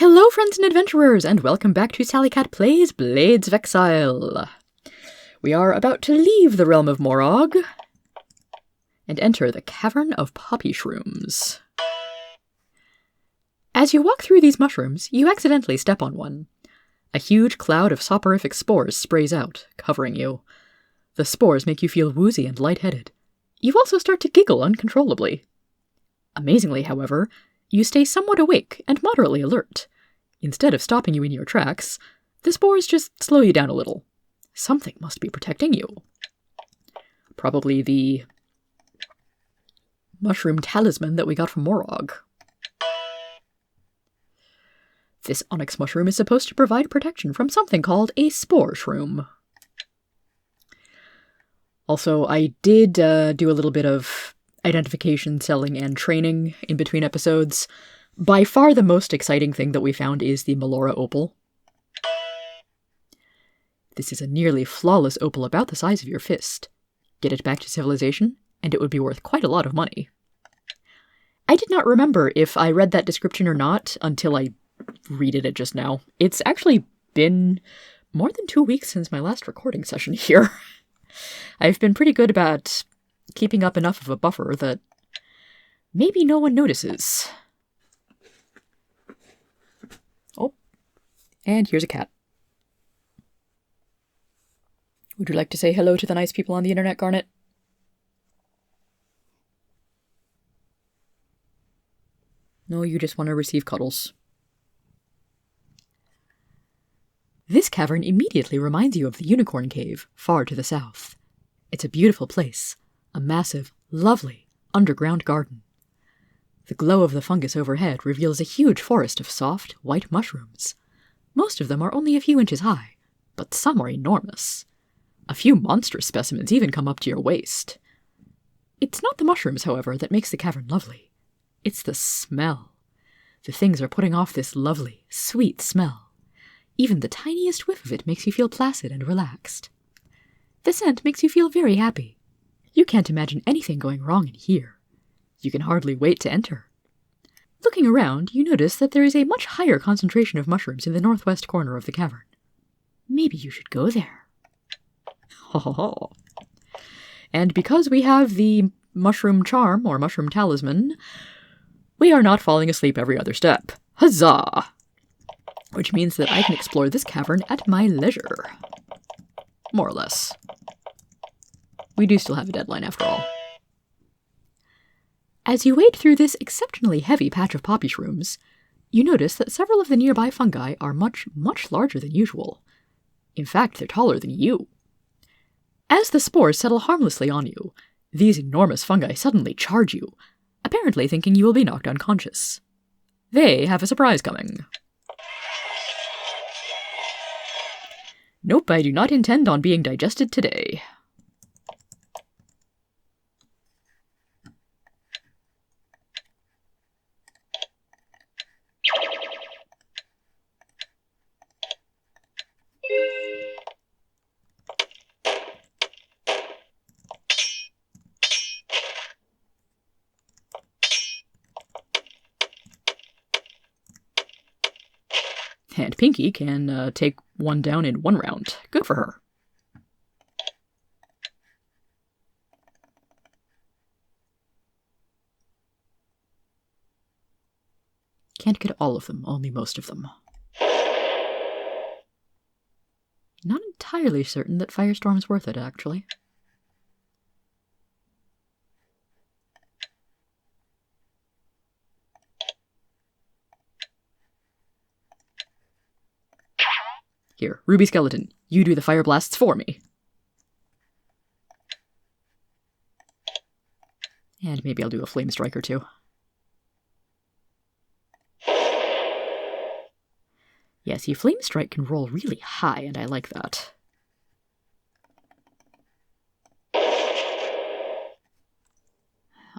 Hello friends and adventurers, and welcome back to Sally Cat Plays Blades of Exile. We are about to leave the realm of Morog and enter the Cavern of Poppy Shrooms. As you walk through these mushrooms, you accidentally step on one. A huge cloud of soporific spores sprays out, covering you. The spores make you feel woozy and lightheaded. You also start to giggle uncontrollably. Amazingly, however, you stay somewhat awake and moderately alert. Instead of stopping you in your tracks, the spores just slow you down a little. Something must be protecting you. Probably the mushroom talisman that we got from Morog. This onyx mushroom is supposed to provide protection from something called a spore shroom. Also, I did do a little bit of identification, selling, and training in between episodes. By far the most exciting thing that we found is the Melora opal. This is a nearly flawless opal about the size of your fist. Get it back to civilization, and it would be worth quite a lot of money. I did not remember if I read that description or not until I read it just now. It's actually been more than 2 weeks since my last recording session here. I've been pretty good about keeping up enough of a buffer that maybe no one notices. Oh, and here's a cat. Would you like to say hello to the nice people on the internet, Garnet? No, you just want to receive cuddles. This cavern immediately reminds you of the Unicorn Cave, far to the south. It's a beautiful place. A massive, lovely, underground garden. The glow of the fungus overhead reveals a huge forest of soft, white mushrooms. Most of them are only a few inches high, but some are enormous. A few monstrous specimens even come up to your waist. It's not the mushrooms, however, that makes the cavern lovely. It's the smell. The things are putting off this lovely, sweet smell. Even the tiniest whiff of it makes you feel placid and relaxed. The scent makes you feel very happy. You can't imagine anything going wrong in here. You can hardly wait to enter. Looking around, you notice that there is a much higher concentration of mushrooms in the northwest corner of the cavern. Maybe you should go there. Ho ho ho. And because we have the mushroom charm, or mushroom talisman, we are not falling asleep every other step. Huzzah! Which means that I can explore this cavern at my leisure. More or less. We do still have a deadline after all. As you wade through this exceptionally heavy patch of poppy shrooms, you notice that several of the nearby fungi are much, much larger than usual. In fact, they're taller than you. As the spores settle harmlessly on you, these enormous fungi suddenly charge you, apparently thinking you will be knocked unconscious. They have a surprise coming. Nope, I do not intend on being digested today. And Pinky can take one down in 1 round. Good for her. Can't get all of them, only most of them. Not entirely certain that Firestorm's worth it, actually. Here, Ruby Skeleton, you do the fire blasts for me. And maybe I'll do a Flame Strike or two. Yeah, see, Flame Strike can roll really high, and I like that.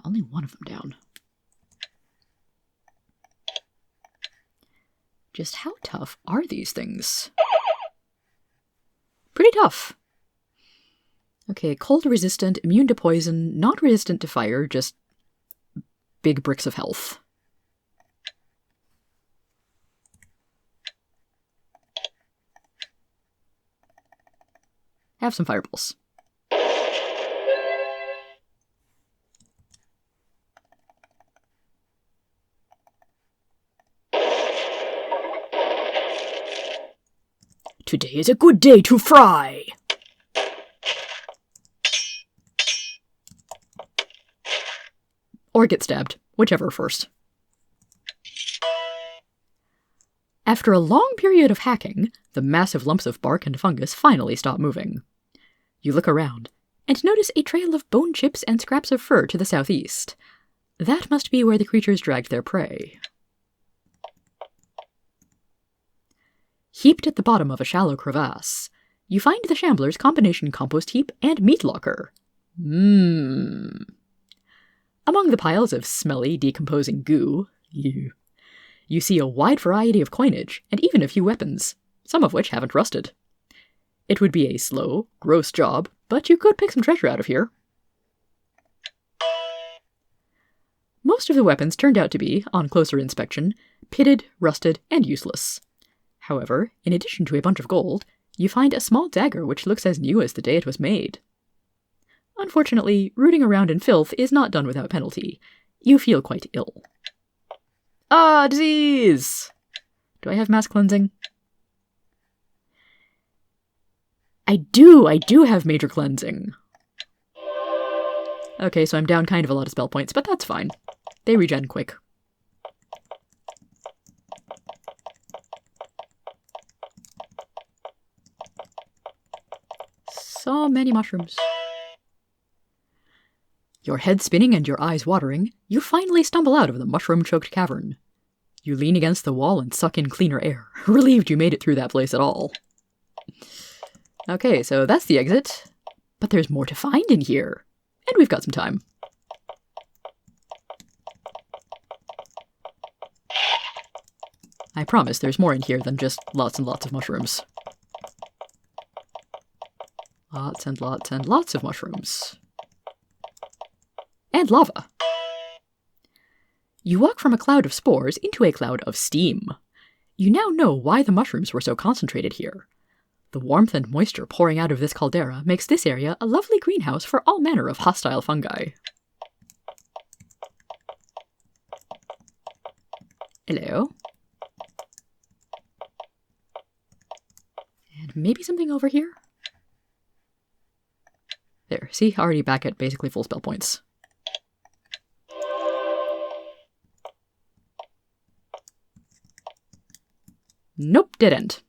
Only one of them down. Just how tough are these things? Pretty tough. Okay, cold resistant, immune to poison, not resistant to fire, just big bricks of health. Have some fireballs. Today is a good day to fry! Or get stabbed, whichever first. After a long period of hacking, the massive lumps of bark and fungus finally stop moving. You look around, and notice a trail of bone chips and scraps of fur to the southeast. That must be where the creatures dragged their prey. Heaped at the bottom of a shallow crevasse, you find the Shambler's combination compost heap and meat locker. Among the piles of smelly, decomposing goo, you see a wide variety of coinage and even a few weapons, some of which haven't rusted. It would be a slow, gross job, but you could pick some treasure out of here. Most of the weapons turned out to be, on closer inspection, pitted, rusted, and useless. However, in addition to a bunch of gold, you find a small dagger which looks as new as the day it was made. Unfortunately, rooting around in filth is not done without penalty. You feel quite ill. Ah, disease! Do I have mass cleansing? I do have major cleansing. Okay, so I'm down kind of a lot of spell points, but that's fine. They regen quick. So many mushrooms. Your head spinning and your eyes watering, you finally stumble out of the mushroom-choked cavern. You lean against the wall and suck in cleaner air, relieved you made it through that place at all. Okay, so that's the exit. But there's more to find in here. And we've got some time. I promise there's more in here than just lots and lots of mushrooms. Lots and lots and lots of mushrooms. And lava. You walk from a cloud of spores into a cloud of steam. You now know why the mushrooms were so concentrated here. The warmth and moisture pouring out of this caldera makes this area a lovely greenhouse for all manner of hostile fungi. Hello. And maybe something over here? There, see? Already back at basically full spell points. Nope, dead end.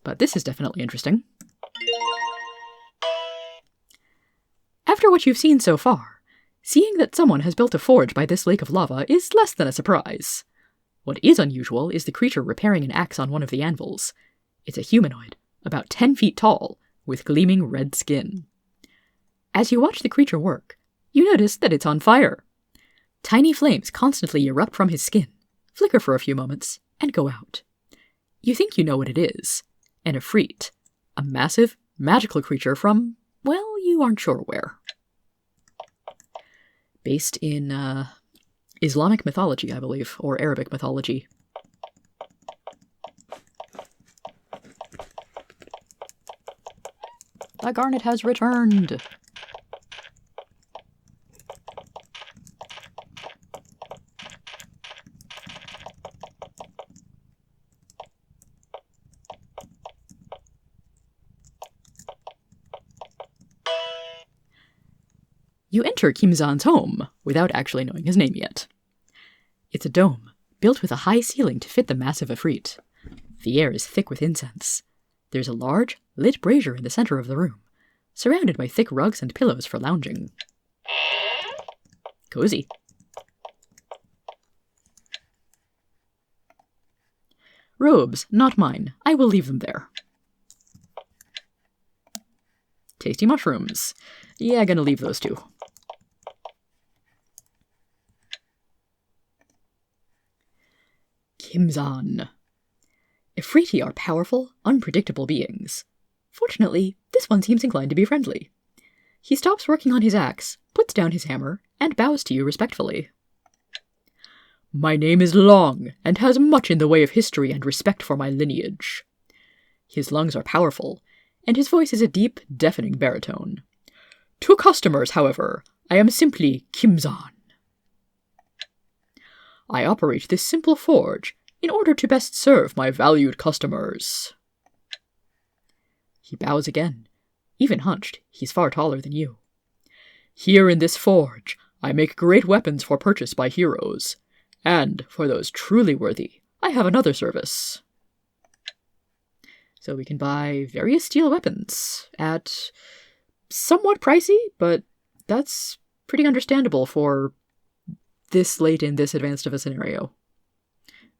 But this is definitely interesting. After what you've seen so far, seeing that someone has built a forge by this lake of lava is less than a surprise. What is unusual is the creature repairing an axe on one of the anvils. It's a humanoid, about 10 feet tall, with gleaming red skin. As you watch the creature work, you notice that it's on fire. Tiny flames constantly erupt from his skin, flicker for a few moments, and go out. You think you know what it is. An Ifrit, a massive, magical creature from, well, you aren't sure where. Based in, Islamic mythology, I believe, or Arabic mythology. The garnet has returned! You enter Kimzan's home without actually knowing his name yet. It's a dome, built with a high ceiling to fit the massive Ifrit. The air is thick with incense. There's a large, lit brazier in the center of the room, surrounded by thick rugs and pillows for lounging. Cozy. Robes, not mine. I will leave them there. Tasty mushrooms. Yeah, gonna leave those too. Kimzan. Ifriti are powerful, unpredictable beings. Fortunately, this one seems inclined to be friendly. He stops working on his axe, puts down his hammer, and bows to you respectfully. My name is long, and has much in the way of history and respect for my lineage. His lungs are powerful, and his voice is a deep, deafening baritone. To customers, however, I am simply Kim-zan. I operate this simple forge in order to best serve my valued customers. He bows again. Even hunched, he's far taller than you. Here in this forge, I make great weapons for purchase by heroes, and for those truly worthy, I have another service. So we can buy various steel weapons at somewhat pricey, but that's pretty understandable for this late in this advanced of a scenario.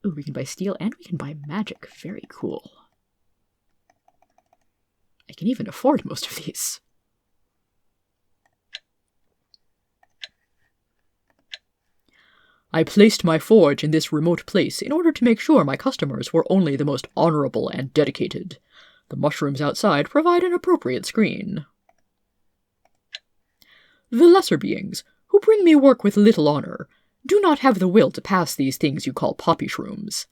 Ooh, we can buy steel and we can buy magic. Very cool. I can even afford most of these. I placed my forge in this remote place in order to make sure my customers were only the most honorable and dedicated. The mushrooms outside provide an appropriate screen. The lesser beings, who bring me work with little honor, do not have the will to pass these things you call poppy shrooms.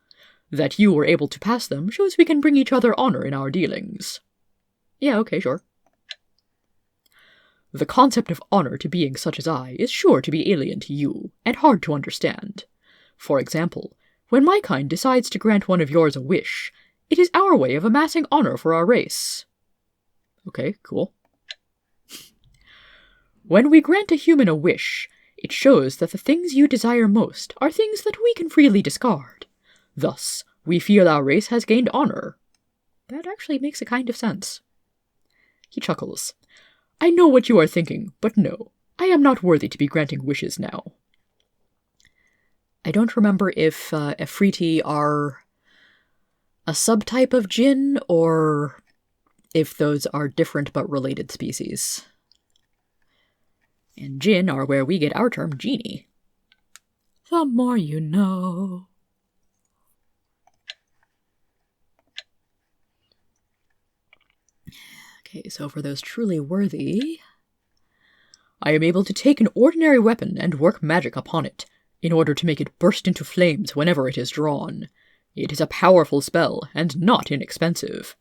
That you were able to pass them shows we can bring each other honor in our dealings. Yeah, okay, sure. The concept of honor to beings such as I is sure to be alien to you, and hard to understand. For example, when my kind decides to grant one of yours a wish, it is our way of amassing honor for our race. Okay, cool. When we grant a human a wish, it shows that the things you desire most are things that we can freely discard. Thus, we feel our race has gained honor. That actually makes a kind of sense. He chuckles. I know what you are thinking, but no, I am not worthy to be granting wishes now. I don't remember if Efreeti are a subtype of Jinn, or if those are different but related species. And Jinn are where we get our term genie. The more you know. Okay, so for those truly worthy, I am able to take an ordinary weapon and work magic upon it, in order to make it burst into flames whenever it is drawn. It is a powerful spell, and not inexpensive.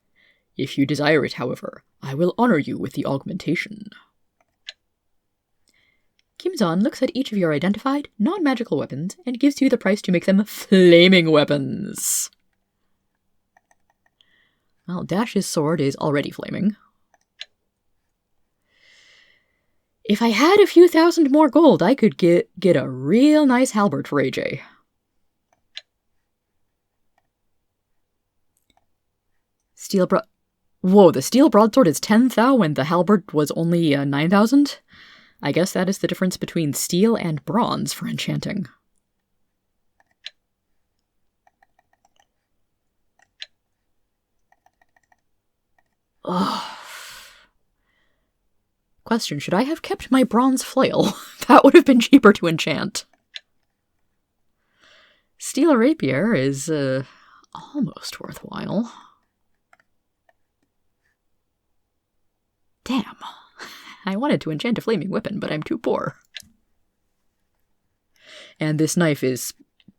If you desire it, however, I will honor you with the augmentation. Kim-zan looks at each of your identified, non-magical weapons and gives you the price to make them flaming weapons. Well, Dash's sword is already flaming. If I had a few thousand more gold, I could get a real nice halberd for AJ. Whoa, the steel broadsword is 10,000 when the halberd was only 9,000? I guess that is the difference between steel and bronze for enchanting. Ugh. Question, should I have kept my bronze flail? That would have been cheaper to enchant. Steel rapier is almost worthwhile. Damn. I wanted to enchant a flaming weapon, but I'm too poor. And this knife is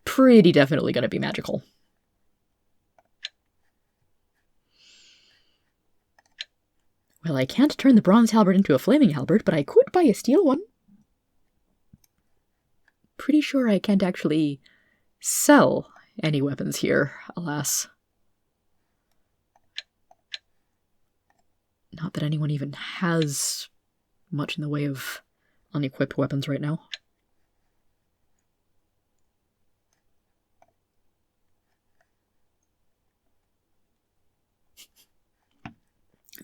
pretty definitely going to be magical. Well, I can't turn the bronze halberd into a flaming halberd, but I could buy a steel one. Pretty sure I can't actually sell any weapons here, alas. Not that anyone even has much in the way of unequipped weapons right now.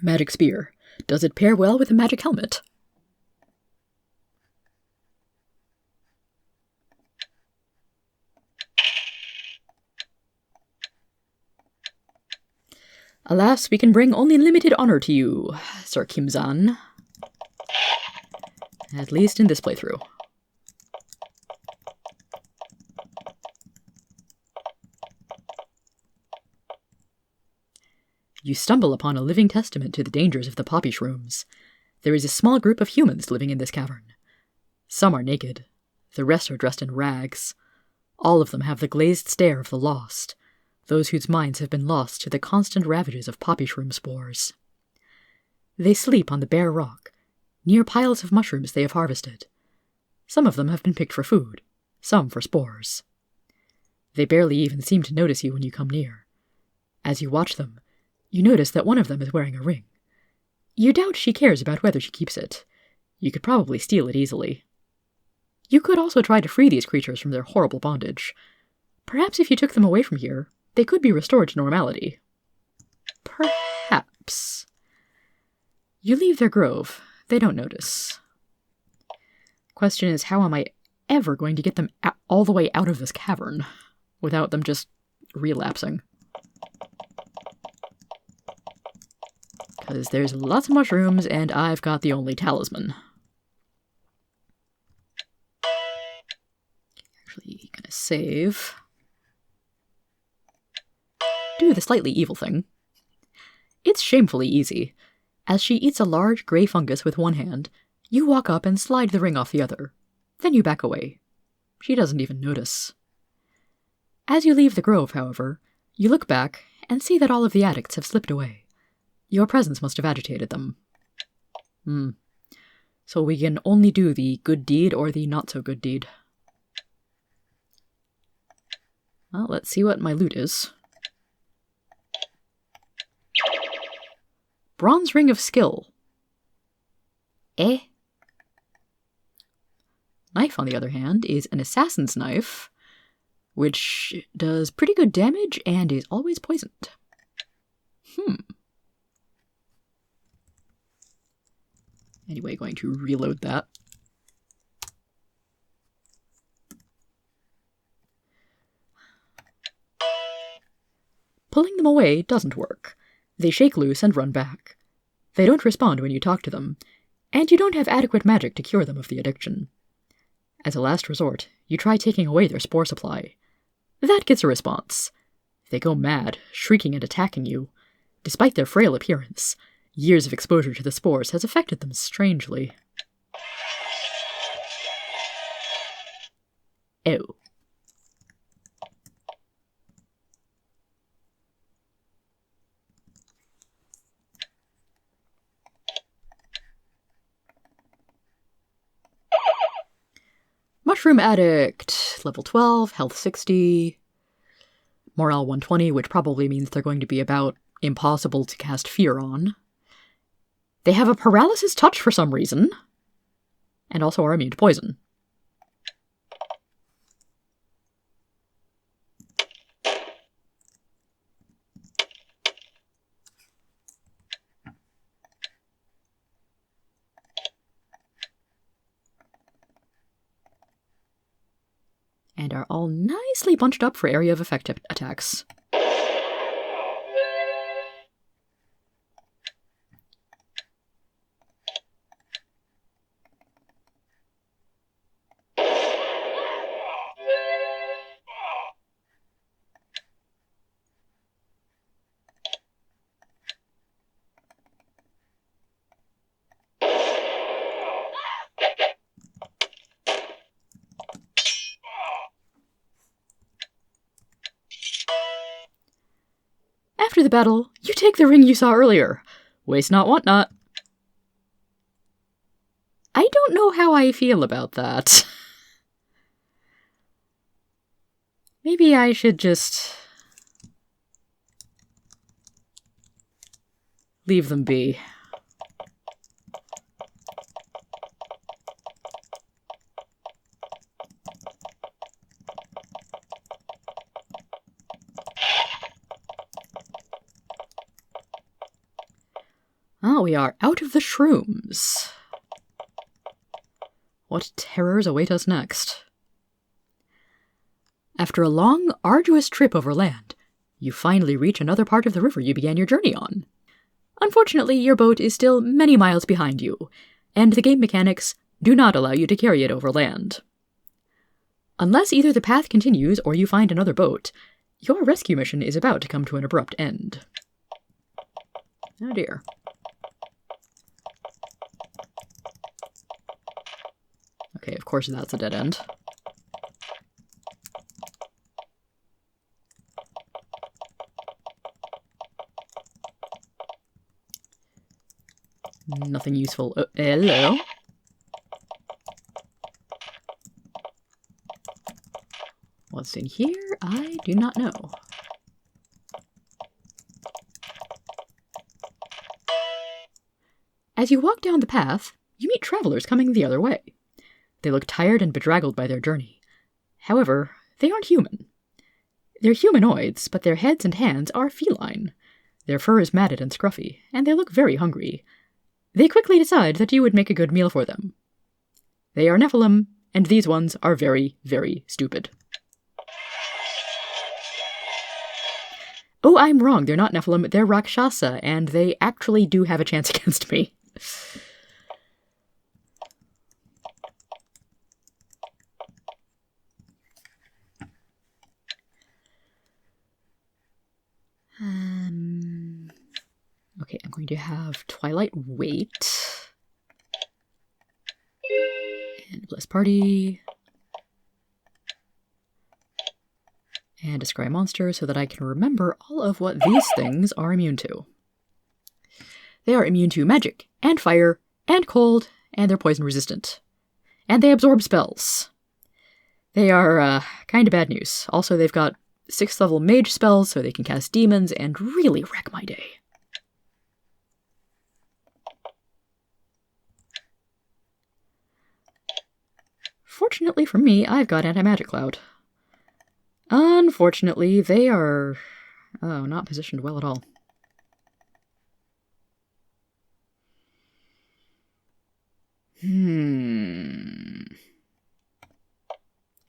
Magic spear. Does it pair well with a magic helmet? Alas, we can bring only limited honor to you, Sir Kim-zan. At least in this playthrough. You stumble upon a living testament to the dangers of the poppy shrooms. There is a small group of humans living in this cavern. Some are naked. The rest are dressed in rags. All of them have the glazed stare of the lost, those whose minds have been lost to the constant ravages of poppy shroom spores. They sleep on the bare rock, near piles of mushrooms they have harvested. Some of them have been picked for food, some for spores. They barely even seem to notice you when you come near. As you watch them, you notice that one of them is wearing a ring. You doubt she cares about whether she keeps it. You could probably steal it easily. You could also try to free these creatures from their horrible bondage. Perhaps if you took them away from here, they could be restored to normality. Perhaps. You leave their grove. They don't notice. Question is, how am I ever going to get them all the way out of this cavern without them just relapsing? Because there's lots of mushrooms, and I've got the only talisman. Actually, gonna save. Do the slightly evil thing. It's shamefully easy. As she eats a large grey fungus with one hand, you walk up and slide the ring off the other. Then you back away. She doesn't even notice. As you leave the grove, however, you look back and see that all of the addicts have slipped away. Your presence must have agitated them. So we can only do the good deed or the not-so-good deed. Well, let's see what my loot is. Bronze Ring of Skill. Knife, on the other hand, is an assassin's knife, which does pretty good damage and is always poisoned. Anyway, going to reload that. Pulling them away doesn't work. They shake loose and run back. They don't respond when you talk to them, and you don't have adequate magic to cure them of the addiction. As a last resort, you try taking away their spore supply. That gets a response. They go mad, shrieking and attacking you. Despite their frail appearance, years of exposure to the spores has affected them strangely. Ew. Mushroom Addict, level 12, health 60, morale 120, which probably means they're going to be about impossible to cast fear on. They have a paralysis touch for some reason, and also are immune to poison. And are all nicely bunched up for area of effect attacks. After the battle, you take the ring you saw earlier. Waste not, want not. I don't know how I feel about that. Maybe I should just leave them be. Oh, we are out of the shrooms. What terrors await us next? After a long, arduous trip over land, you finally reach another part of the river you began your journey on. Unfortunately, your boat is still many miles behind you, and the game mechanics do not allow you to carry it over land. Unless either the path continues or you find another boat, your rescue mission is about to come to an abrupt end. Oh dear. Okay, of course that's a dead end. Nothing useful. Hello? What's in here? I do not know. As you walk down the path, you meet travelers coming the other way. They look tired and bedraggled by their journey. However, they aren't human. They're humanoids, but their heads and hands are feline. Their fur is matted and scruffy, and they look very hungry. They quickly decide that you would make a good meal for them. They are Nephilim, and these ones are very, very stupid. Oh, I'm wrong. They're not Nephilim. They're Rakshasa, and they actually do have a chance against me. Okay, I'm going to have Twilight wait. And Bless Party. And Descry Monster so that I can remember all of what these things are immune to. They are immune to magic, and fire, and cold, and they're poison resistant. And they absorb spells. They are kind of bad news. Also, they've got 6th level mage spells, so they can cast demons and really wreck my day. Fortunately for me, I've got Anti-Magic Cloud. Unfortunately, they are not positioned well at all.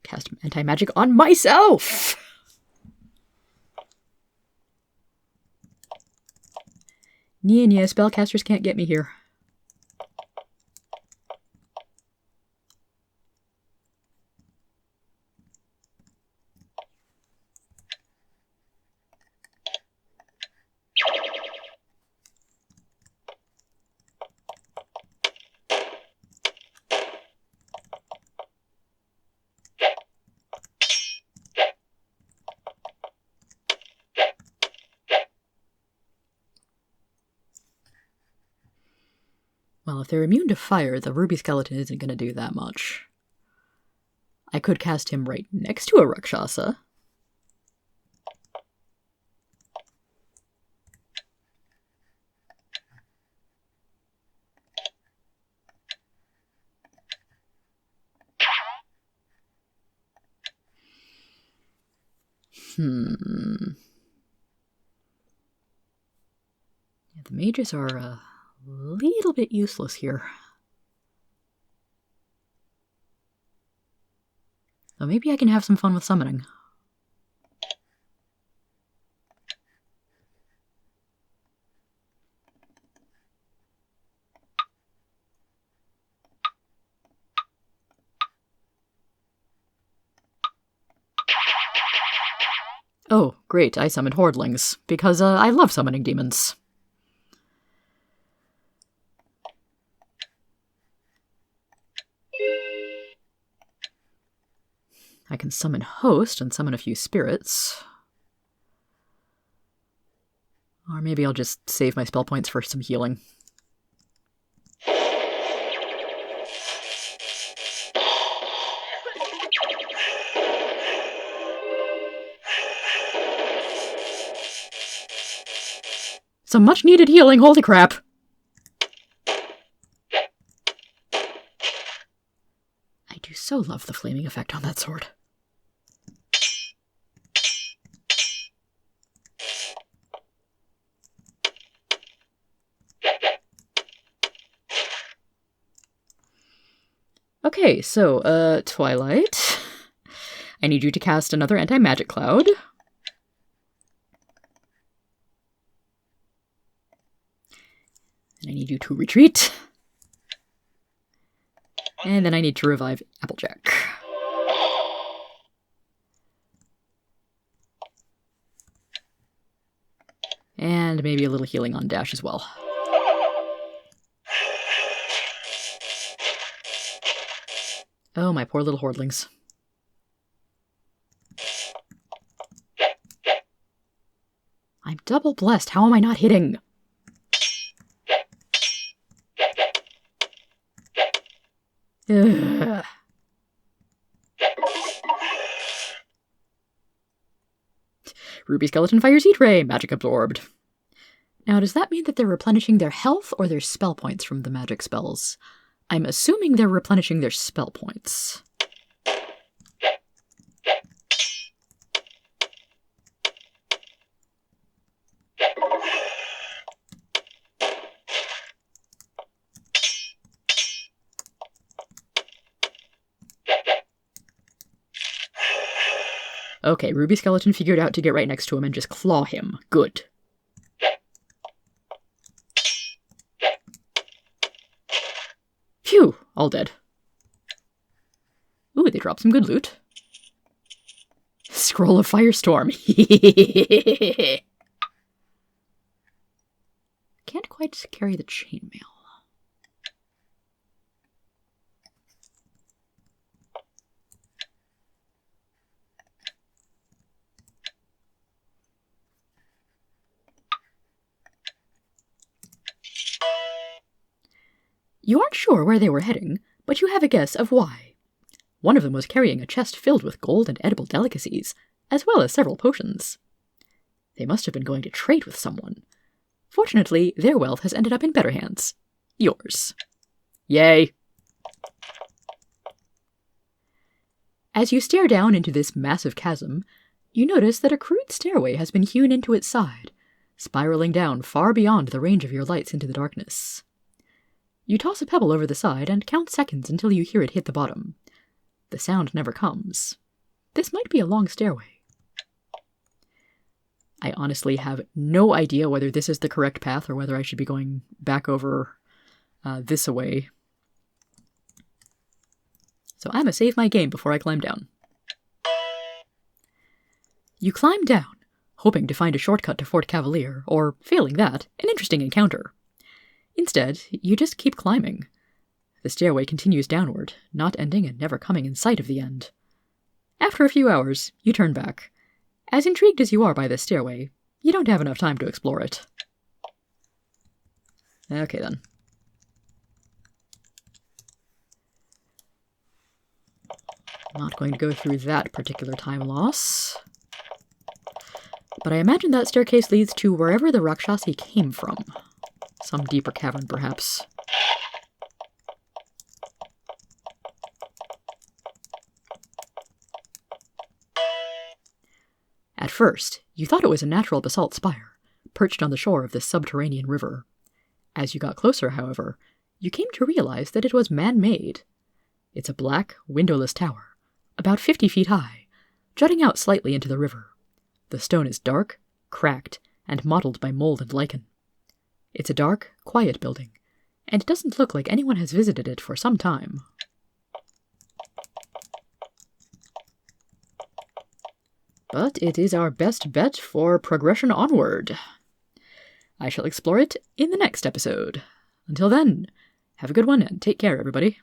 Cast Anti-Magic on myself! Nya, spellcasters can't get me here. Well, if they're immune to fire, the Ruby Skeleton isn't going to do that much. I could cast him right next to a Rakshasa. Yeah, the mages are a little bit useless here. So maybe I can have some fun with summoning. Oh, great, I summoned Hordlings, because I love summoning demons. I can summon Host and summon a few spirits. Or maybe I'll just save my spell points for some healing. Some much needed healing, holy crap! I do so love the flaming effect on that sword. Okay, so, Twilight. I need you to cast another Anti-Magic Cloud. And I need you to retreat. And then I need to revive Applejack. And maybe a little healing on Dash as well. Oh, my poor little Hordlings. I'm double blessed. How am I not hitting? Ugh. Ruby Skeleton fires Heat Ray, magic absorbed. Now, does that mean that they're replenishing their health or their spell points from the magic spells? I'm assuming they're replenishing their spell points. Okay, Ruby Skeleton figured out to get right next to him and just claw him. Good. Phew, all dead. Ooh, they dropped some good loot. Scroll of Firestorm. Can't quite carry the chainmail. You aren't sure where they were heading, but you have a guess of why. One of them was carrying a chest filled with gold and edible delicacies, as well as several potions. They must have been going to trade with someone. Fortunately, their wealth has ended up in better hands. Yours. Yay! As you stare down into this massive chasm, you notice that a crude stairway has been hewn into its side, spiraling down far beyond the range of your lights into the darkness. You toss a pebble over the side and count seconds until you hear it hit the bottom. The sound never comes. This might be a long stairway. I honestly have no idea whether this is the correct path or whether I should be going back over this way. So I'm gonna save my game before I climb down. You climb down, hoping to find a shortcut to Fort Cavalier, or, failing that, an interesting encounter. Instead, you just keep climbing. The stairway continues downward, not ending and never coming in sight of the end. After a few hours, you turn back. As intrigued as you are by this stairway, you don't have enough time to explore it. Okay then. Not going to go through that particular time loss. But I imagine that staircase leads to wherever the Rakshasi came from. Some deeper cavern, perhaps. At first, you thought it was a natural basalt spire, perched on the shore of this subterranean river. As you got closer, however, you came to realize that it was man-made. It's a black, windowless tower, about 50 feet high, jutting out slightly into the river. The stone is dark, cracked, and mottled by mold and lichen. It's a dark, quiet building, and it doesn't look like anyone has visited it for some time. But it is our best bet for progression onward. I shall explore it in the next episode. Until then, have a good one and take care, everybody.